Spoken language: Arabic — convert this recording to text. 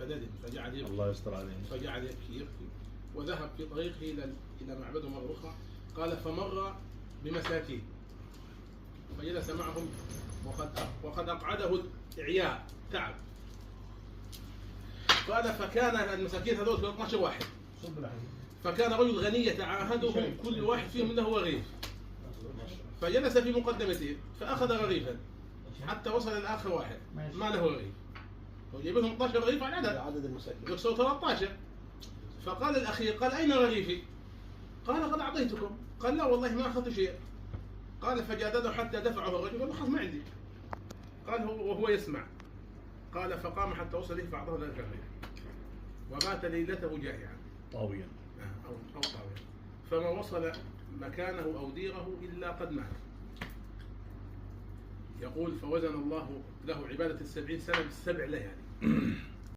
فندم فجعل يبكي. الله يستر عليه. فجعل يبكي وذهب في طريقه إلى معبده مرة أخرى. قال فمر بمساكين فجلس معهم وقد أقعده إعياء تعب. قال فكان المساكين هذول 13 واحد، فكان رجل غني يتعاهدهم كل واحد فيهم له رغيف، فجلس في مقدمته فأخذ رغيفا حتى وصل إلى آخر واحد ما له رغيف، هو جايب لهم 12 رغيف على عدد المساكين يقصوا 13. فقال الأخير قال أين رغيفي؟ قال قد أعطيتكم. قال لا والله ما أخذت شيء. قال فجادله حتى دفعه الرجل قال خلاص ما عندي. قال هو وهو يسمع. قال فقام حتى وصل إليه فأعطاه ذلك الرغيف وبات ليلته جائعا طاويا أو طاويا، فما وصل مكانه أو ديره إلا قد مات. يقول فوزن الله له عبادة 70 سنة ب7 ليالي.